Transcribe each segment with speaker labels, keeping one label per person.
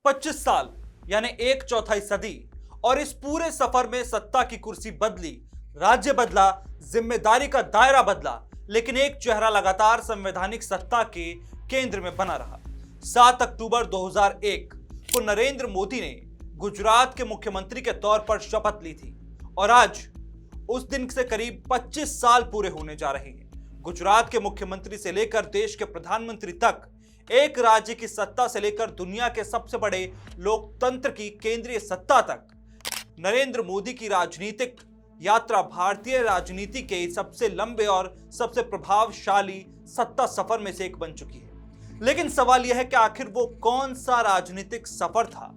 Speaker 1: 25 साल यानी एक चौथाई सदी और इस पूरे सफर में सत्ता की कुर्सी बदली, राज्य बदला, जिम्मेदारी का दायरा बदला, लेकिन एक चेहरा लगातार संवैधानिक सत्ता के केंद्र में बना रहा। 7 अक्टूबर 2001 को नरेंद्र मोदी ने गुजरात के मुख्यमंत्री के तौर पर शपथ ली थी और आज उस दिन से करीब 25 साल पूरे होने जा रहे हैं। गुजरात के मुख्यमंत्री से लेकर देश के प्रधानमंत्री तक, एक राज्य की सत्ता से लेकर दुनिया के सबसे बड़े लोकतंत्र की केंद्रीय सत्ता तक, नरेंद्र मोदी की राजनीतिक यात्रा भारतीय राजनीति के सबसे लंबे और सबसे प्रभावशाली सत्ता सफर में से एक बन चुकी है। लेकिन सवाल यह है कि आखिर वो कौन सा राजनीतिक सफर था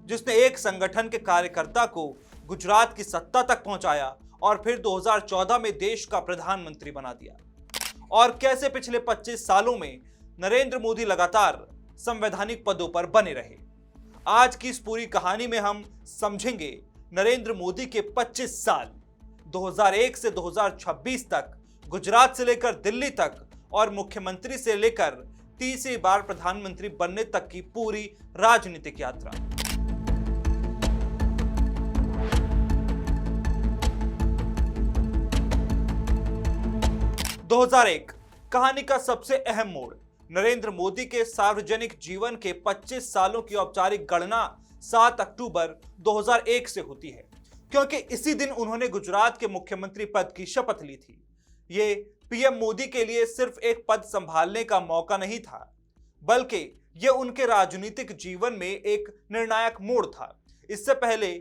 Speaker 1: जिसने एक संगठन के कार्यकर्ता को गुजरात की सत्ता तक पहुंचाया और फिर 2014 में देश का प्रधानमंत्री बना दिया। और कैसे पिछले 25 सालों में नरेंद्र मोदी लगातार संवैधानिक पदों पर बने रहे। आज की इस पूरी कहानी में हम समझेंगे नरेंद्र मोदी के 25 साल 2001 से 2026 तक, गुजरात से लेकर दिल्ली तक और मुख्यमंत्री से लेकर तीसरी बार प्रधानमंत्री बनने तक की पूरी राजनीतिक यात्रा। 2001 कहानी का सबसे अहम मोड़। नरेंद्र मोदी के सार्वजनिक जीवन के 25 सालों की औपचारिक गणना 7 अक्टूबर 2001 से होती है, क्योंकि इसी दिन उन्होंने गुजरात के मुख्यमंत्री पद की शपथ ली थी। ये पीएम मोदी के लिए सिर्फ एक पद संभालने का मौका नहीं था, बल्कि यह उनके राजनीतिक जीवन में एक निर्णायक मोड़ था। इससे पहले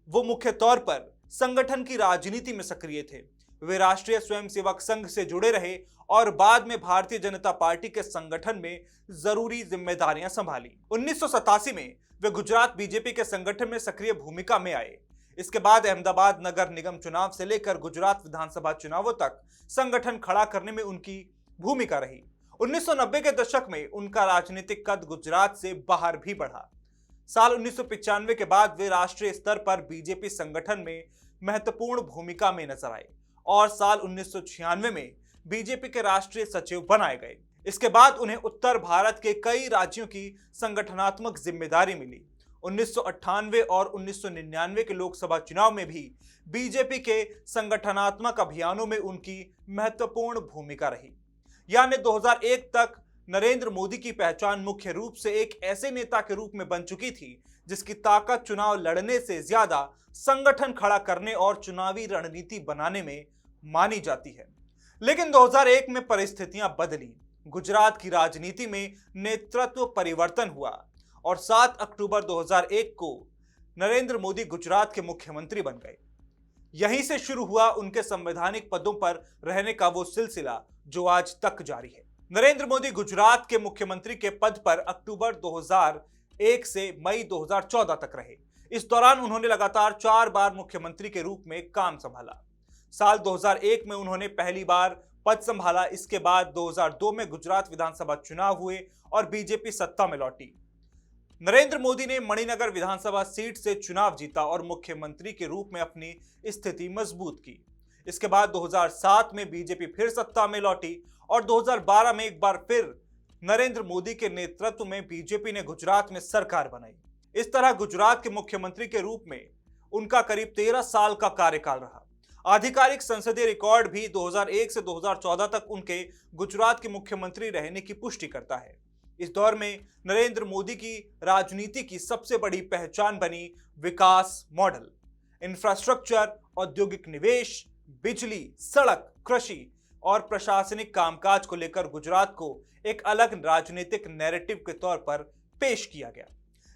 Speaker 1: वो मुख्य तौर पर संगठन की राजनीति में सक्रिय थे। वे राष्ट्रीय स्वयंसेवक संघ से जुड़े रहे और बाद में भारतीय जनता पार्टी के संगठन में जरूरी जिम्मेदारियां संभाली। 1987 में वे गुजरात बीजेपी के संगठन में सक्रिय भूमिका में आए। इसके बाद अहमदाबाद नगर निगम चुनाव से लेकर गुजरात विधानसभा चुनावों तक संगठन खड़ा करने में उनकी भूमिका रही। 1990 के दशक में उनका राजनीतिक कद गुजरात से बाहर भी बढ़ा। साल 1995 के बाद वे राष्ट्रीय स्तर पर बीजेपी संगठन में महत्वपूर्ण भूमिका में नजर आए और साल 1996 में बीजेपी के राष्ट्रीय सचिव बनाए गए। इसके बाद उन्हें उत्तर भारत के कई राज्यों की संगठनात्मक जिम्मेदारी मिली। 1998 और 1999 के लोकसभा चुनाव में भी बीजेपी के संगठनात्मक अभियानों में उनकी महत्वपूर्ण भूमिका रही। यानी 2001 तक नरेंद्र मोदी की पहचान मुख्य रूप से एक ऐसे नेता के रूप में बन चुकी थी जिसकी ताकत चुनाव लड़ने से ज्यादा संगठन खड़ा करने और चुनावी रणनीति बनाने में मानी जाती है। लेकिन 2001 में परिस्थितियां बदली। गुजरात की राजनीति में नेतृत्व परिवर्तन हुआ और 7 अक्टूबर 2001 को नरेंद्र मोदी गुजरात के मुख्यमंत्री बन गए। यहीं से शुरू हुआ उनके संवैधानिक पदों पर रहने का वो सिलसिला जो आज तक जारी है। नरेंद्र मोदी गुजरात के मुख्यमंत्री के पद पर अक्टूबर 2001 से मई 2014 तक रहे। इस दौरान उन्होंने लगातार 4 बार मुख्यमंत्री के रूप में काम संभाला। साल 2001 में उन्होंने पहली बार पद संभाला। इसके बाद 2002 में गुजरात विधानसभा चुनाव हुए और बीजेपी सत्ता में लौटी। नरेंद्र मोदी ने मणिनगर विधानसभा सीट से चुनाव जीता और मुख्यमंत्री के रूप में अपनी स्थिति मजबूत की। इसके बाद 2007 में बीजेपी फिर सत्ता में लौटी और 2012 में एक बार फिर नरेंद्र मोदी के नेतृत्व में बीजेपी ने गुजरात में सरकार बनाई। इस तरह गुजरात के मुख्यमंत्री के रूप में उनका करीब 13 साल का कार्यकाल रहा। आधिकारिक संसदीय रिकॉर्ड भी 2001 से 2014 तक उनके गुजरात के मुख्यमंत्री रहने की पुष्टि करता है। इस दौर में नरेंद्र मोदी की राजनीति की सबसे बड़ी पहचान बनी विकास मॉडल। इंफ्रास्ट्रक्चर, औद्योगिक निवेश, बिजली, सड़क, कृषि और प्रशासनिक कामकाज को लेकर गुजरात को एक अलग राजनीतिक नैरेटिव के तौर पर पेश किया गया।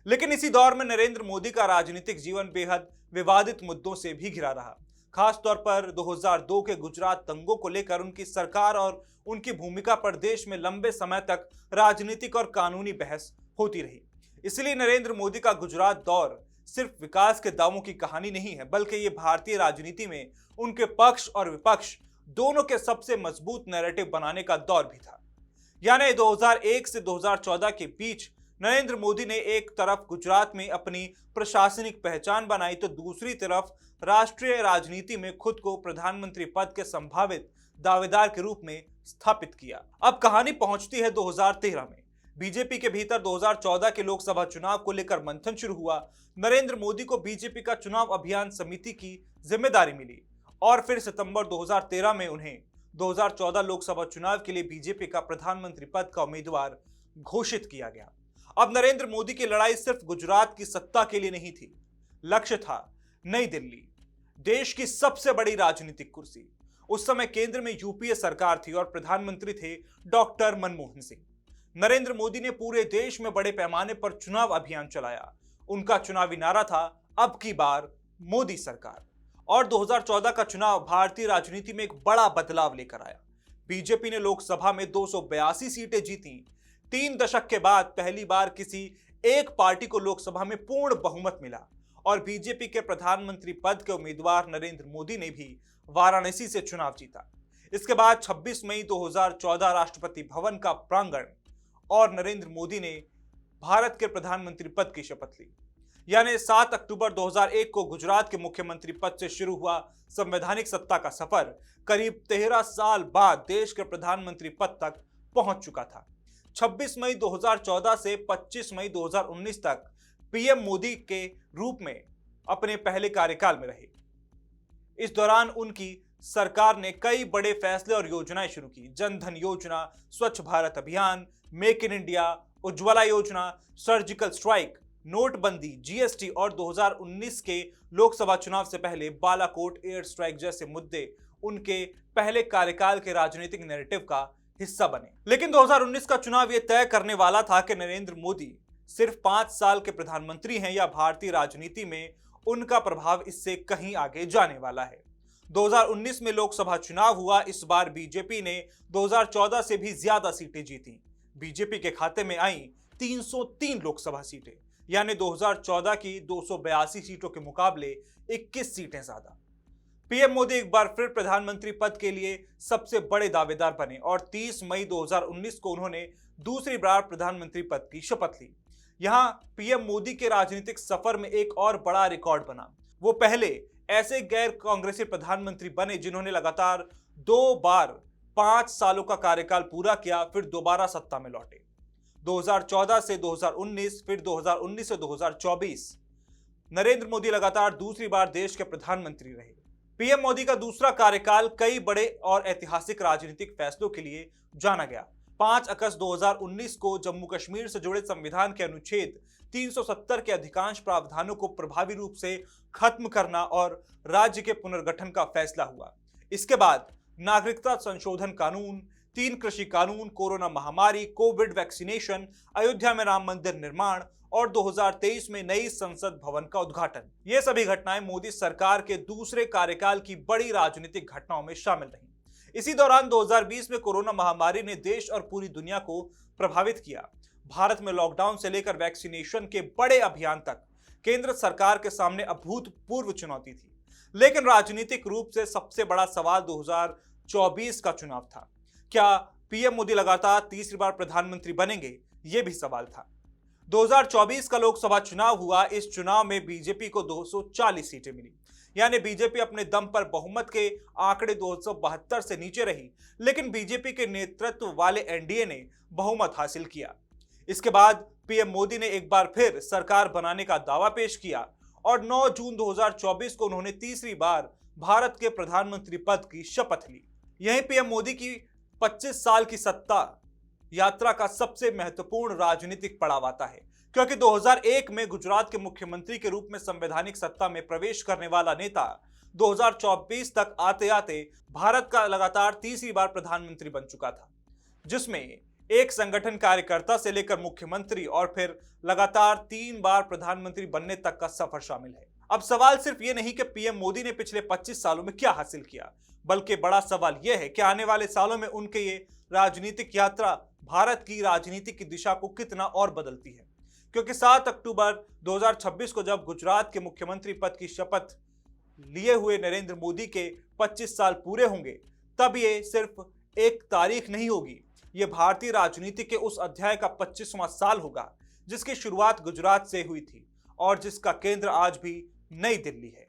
Speaker 1: लेकिन इसी दौर में नरेंद्र मोदी का राजनीतिक जीवन बेहद विवादित मुद्दों से भी घिरा रहा। खास तौर पर 2002 के गुजरात दंगों को लेकर उनकी सरकार और उनकी भूमिका पर देश में लंबे समय तक राजनीतिक और कानूनी बहस होती रही। इसलिए नरेंद्र मोदी का गुजरात दौर सिर्फ विकास के दावों की कहानी नहीं है, बल्कि ये भारतीय राजनीति में उनके पक्ष और विपक्ष दोनों के सबसे मजबूत नैरेटिव बनाने का दौर भी था। यानी 2001 से 2014 के बीच नरेंद्र मोदी ने एक तरफ गुजरात में अपनी प्रशासनिक पहचान बनाई तो दूसरी तरफ राष्ट्रीय राजनीति में खुद को प्रधानमंत्री पद के संभावित दावेदार के रूप में स्थापित किया। अब कहानी पहुंचती है 2013 में। बीजेपी के भीतर 2014 के लोकसभा चुनाव को लेकर मंथन शुरू हुआ। नरेंद्र मोदी को बीजेपी का चुनाव अभियान समिति की जिम्मेदारी मिली और फिर सितंबर 2013 में उन्हें 2014 लोकसभा चुनाव के लिए बीजेपी का प्रधानमंत्री पद का उम्मीदवार घोषित किया गया। अब नरेंद्र मोदी की लड़ाई सिर्फ गुजरात की सत्ता के लिए नहीं थी, लक्ष्य था नई दिल्ली, देश की सबसे बड़ी राजनीतिक कुर्सी। उस समय केंद्र में यूपीए सरकार थी और प्रधानमंत्री थे डॉक्टर मनमोहन सिंह। नरेंद्र मोदी ने पूरे देश में बड़े पैमाने पर चुनाव अभियान चलाया। उनका चुनावी नारा था, अब की बार मोदी सरकार। और 2014 का चुनाव भारतीय राजनीति में एक बड़ा बदलाव लेकर आया। बीजेपी ने लोकसभा में 282 सीटें जीती। 3 दशक के बाद पहली बार किसी एक पार्टी को लोकसभा में पूर्ण बहुमत मिला और बीजेपी के प्रधानमंत्री पद के उम्मीदवार नरेंद्र मोदी ने भी वाराणसी से चुनाव जीता। इसके बाद 26 मई 2014 राष्ट्रपति भवन का प्रांगण और नरेंद्र मोदी ने भारत के प्रधानमंत्री पद की शपथ ली। यानी 7 अक्टूबर 2001 को गुजरात के मुख्यमंत्री पद से शुरू हुआ संवैधानिक सत्ता का सफर करीब 13 साल बाद देश के प्रधानमंत्री पद तक पहुंच चुका था। 26 मई 2014 से 25 मई 2019 तक पीएम मोदी के रूप में अपने पहले कार्यकाल में रहे। इस दौरान उनकी सरकार ने कई बड़े फैसले और योजनाएं शुरू की। जन धन योजना, स्वच्छ भारत अभियान, मेक इन इंडिया, उज्ज्वला योजना, सर्जिकल स्ट्राइक, नोटबंदी, जीएसटी और 2019 के लोकसभा चुनाव से पहले बालाकोट एयर स्ट्राइक जैसे मुद्दे उनके पहले कार्यकाल के राजनीतिक नैरेटिव का हिस्सा बने। लेकिन 2019 का चुनाव यह तय करने वाला था कि नरेंद्र मोदी सिर्फ 5 साल के प्रधानमंत्री हैं या भारतीय राजनीति में उनका प्रभाव इससे कहीं आगे जाने वाला है। 2019 में लोकसभा चुनाव हुआ। इस बार बीजेपी ने 2014 से भी ज्यादा सीटें जीती। बीजेपी के खाते में आई 303 लोकसभा सीटें, यानी 2014 की 282 सीटों के मुकाबले 21 सीटें ज्यादा। पीएम मोदी एक बार फिर प्रधानमंत्री पद के लिए सबसे बड़े दावेदार बने और 30 मई 2019 को उन्होंने दूसरी बार प्रधानमंत्री पद की शपथ ली। यहां पीएम मोदी के राजनीतिक सफर में एक और बड़ा रिकॉर्ड बना। वो पहले ऐसे गैर कांग्रेसी प्रधानमंत्री बने जिन्होंने लगातार 2 बार 5 सालों का कार्यकाल पूरा किया, फिर दोबारा सत्ता में लौटे। 2014 से 2019, फिर 2019 से 2024 नरेंद्र मोदी लगातार दूसरी बार देश के प्रधानमंत्री रहे। पीएम मोदी का दूसरा कार्यकाल कई बड़े और ऐतिहासिक राजनीतिक फैसलों के लिए जाना गया। 5 अगस्त 2019 को जम्मू कश्मीर से जुड़े संविधान के अनुच्छेद 370 के अधिकांश प्रावधानों को प्रभावी रूप से खत्म करना और राज्य के पुनर्गठन का फैसला हुआ। इसके बाद नागरिकता संशोधन कानून, 3 कृषि कानून, कोरोना महामारी, कोविड वैक्सीनेशन, अयोध्या में राम मंदिर निर्माण और 2023 में नई संसद भवन का उद्घाटन। ये सभी घटनाएं मोदी सरकार के दूसरे कार्यकाल की बड़ी राजनीतिक घटनाओं में शामिल रहीं। इसी दौरान 2020 में कोरोना महामारी ने देश और पूरी दुनिया को प्रभावित किया। भारत में लॉकडाउन से लेकर वैक्सीनेशन के बड़े अभियान तक केंद्र सरकार के सामने अभूतपूर्व चुनौती थी। लेकिन राजनीतिक रूप से सबसे बड़ा सवाल 2024 का चुनाव था। क्या पीएम मोदी लगातार तीसरी बार प्रधानमंत्री बनेंगे? यह भी सवाल था। 2024 का लोकसभा चुनाव हुआ। इस चुनाव में बीजेपी को 240 सीटें मिली, यानी बीजेपी अपने दम पर बहुमत के आंकड़े 272 से नीचे रही, लेकिन बीजेपी के नेतृत्व वाले एनडीए ने बहुमत हासिल किया। इसके बाद पीएम मोदी ने एक बार फिर सरकार बनाने का दावा पेश किया और 9 जून 2024 को उन्होंने तीसरी बार भारत के प्रधानमंत्री पद की शपथ ली। यही पीएम मोदी की 25 साल की सत्ता यात्रा का सबसे महत्वपूर्ण राजनीतिक पड़ाव आता है, क्योंकि 2001 में गुजरात के मुख्यमंत्री के रूप में संवैधानिक सत्ता में प्रवेश करने वाला नेता 2024 तक आते आते भारत का लगातार तीसरी बार प्रधानमंत्री बन चुका था, जिसमें एक संगठन कार्यकर्ता से लेकर मुख्यमंत्री और फिर लगातार 3 बार प्रधानमंत्री बनने तक का सफर शामिल है। अब सवाल सिर्फ ये नहीं कि पीएम मोदी ने पिछले 25 सालों में क्या हासिल किया, बल्कि बड़ा सवाल यह है कि आने वाले सालों में उनके ये राजनीतिक यात्रा भारत की राजनीति की दिशा को कितना और बदलती है। क्योंकि 7 अक्टूबर 2026 को जब गुजरात के मुख्यमंत्री पद की शपथ लिए हुए नरेंद्र मोदी के 25 साल पूरे होंगे, तब ये सिर्फ एक तारीख नहीं होगी, ये भारतीय राजनीति के उस अध्याय का 25वां साल होगा जिसकी शुरुआत गुजरात से हुई थी और जिसका केंद्र आज भी नई दिल्ली है।